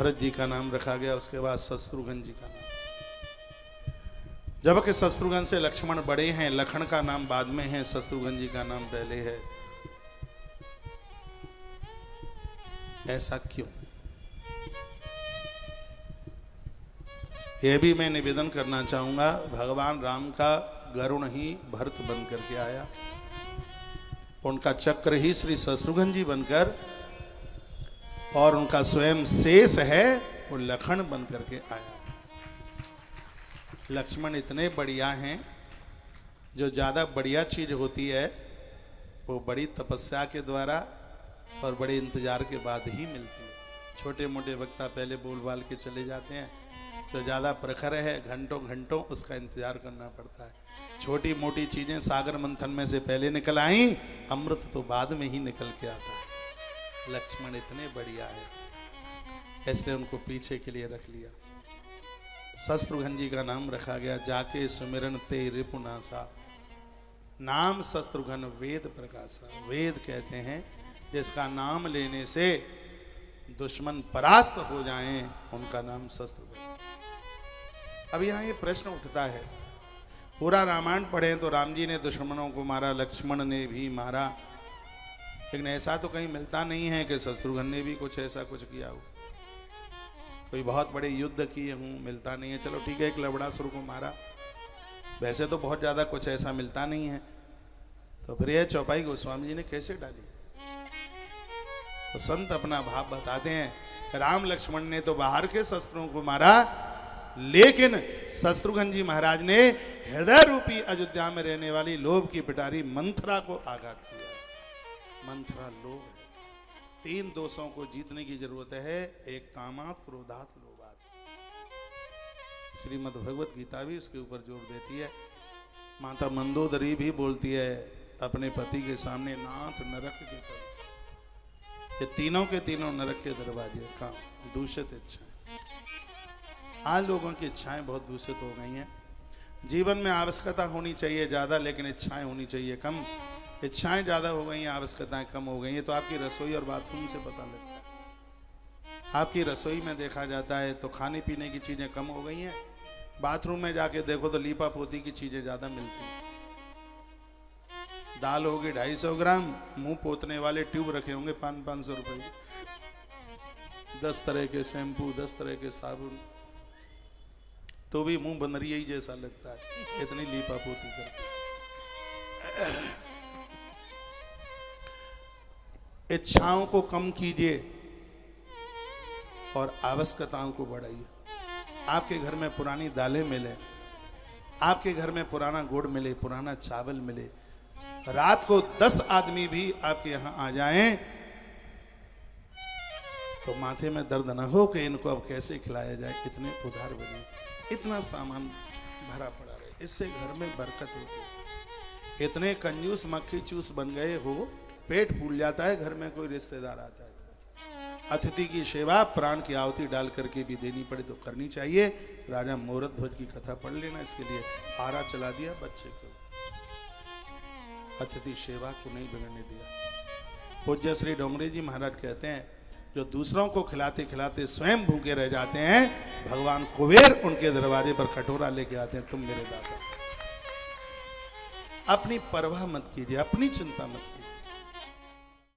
भरत जी का नाम रखा गया, उसके बाद शत्रुघ्न जी का नाम। जबकि शत्रुघ्न से लक्ष्मण बड़े हैं, लखन का नाम बाद में है, शत्रुघ्न जी का नाम पहले है। ऐसा क्यों? यह भी मैं निवेदन करना चाहूंगा। भगवान राम का गरुण ही भरत बन करके आया, उनका चक्र ही श्री शत्रुघ्न जी बनकर, और उनका स्वयं शेष है वो लखन बन करके आया। लक्ष्मण इतने बढ़िया हैं, जो ज़्यादा बढ़िया चीज़ होती है वो बड़ी तपस्या के द्वारा और बड़े इंतजार के बाद ही मिलती है। छोटे मोटे वक्ता पहले बोल बाल के चले जाते हैं, जो ज़्यादा प्रखर है घंटों घंटों उसका इंतजार करना पड़ता है। छोटी मोटी चीज़ें सागर मंथन में से पहले निकल आई, अमृत तो बाद में ही निकल के आता है। लक्ष्मण इतने बढ़िया है, इसलिए उनको पीछे के लिए रख लिया। शत्रुघ्न जी का नाम रखा गया, जाके सुमिरन ते रिपुनासा। नाम शत्रुघ्न वेद प्रकाशा। वेद कहते हैं जिसका नाम लेने से दुश्मन परास्त हो जाएं, उनका नाम शत्रुघ्न। अब यहाँ ये प्रश्न उठता है, पूरा रामायण पढ़ें तो राम जी ने दुश्मनों को मारा, लक्ष्मण ने भी मारा, लेकिन ऐसा तो कहीं मिलता नहीं है कि शत्रुघ्न ने भी कुछ ऐसा कुछ किया हो, कोई बहुत बड़े युद्ध किए हूँ, मिलता नहीं है। चलो ठीक है, एक लवणासुर को मारा, वैसे तो बहुत ज़्यादा कुछ ऐसा मिलता नहीं है। तो फिर यह चौपाई गोस्वामी जी ने कैसे डाली? तो संत अपना भाव बताते हैं, राम लक्ष्मण ने तो बाहर के शस्त्रों को मारा, लेकिन शत्रुघ्न जी महाराज ने हृदय रूपी अयोध्या में रहने वाली लोभ की पिटारी मंथरा को आघात किया। मंथरा लोभ है। 3 दोषों को जीतने की जरूरत है, एक कामात, क्रोधात, लोभात। श्रीमद् भगवत गीता भी इसके ऊपर जोर देती है। माता मंदोदरी भी बोलती है अपने पति के सामने, नाथ नरक के कर। ये तीनों के तीनों नरक के दरवाजे। काम, दूषित इच्छाएं। आज लोगों की इच्छाएं बहुत दूषित हो गई हैं। जीवन में आवश्यकता होनी चाहिए ज़्यादा, लेकिन इच्छाएं होनी चाहिए कम। इच्छाएं ज़्यादा हो गई हैं, आवश्यकताएं कम हो गई हैं। तो आपकी रसोई और बाथरूम से पता लगता है। आपकी रसोई में देखा जाता है तो खाने पीने की चीज़ें कम हो गई हैं, बाथरूम में जाके देखो तो लीपा पोती की चीज़ें ज़्यादा मिलती हैं। दाल होगी 250 ग्राम, मुंह पोतने वाले ट्यूब रखे होंगे 500-500 रुपए के। 10 तरह के शैम्पू, 10 तरह के साबुन, तो भी मुंह बनरिया ही जैसा लगता है, इतनी लीपा पोती करके। इच्छाओं को कम कीजिए और आवश्यकताओं को बढ़ाइए। आपके घर में पुरानी दालें मिले, आपके घर में पुराना गुड़ मिले, पुराना चावल मिले, रात को 10 आदमी भी आपके यहां आ जाएं तो माथे में दर्द ना हो कि इनको अब कैसे खिलाया जाए, कितने उधार बने, इतना सामान भरा पड़ा रहे, इससे घर में बरकत होती है। इतने कंजूस मक्खी चूस बन गए हो, पेट फूल जाता है घर में कोई रिश्तेदार आता है तो। अतिथि की सेवा प्राण की आहुति डाल करके भी देनी पड़े तो करनी चाहिए। राजा मोरत ध्वज की कथा पढ़ लेना, इसके लिए आरा चला दिया बच्चे को, अतिथि सेवा को नहीं बिगड़ने दिया। पूज्य श्री डोंगरे जी महाराज कहते हैं, जो दूसरों को खिलाते खिलाते स्वयं भूखे रह जाते हैं, भगवान कुबेर उनके दरवाजे पर कटोरा लेके आते हैं, तुम मेरे दाता। अपनी परवाह मत कीजिए, अपनी चिंता मत कीजिए।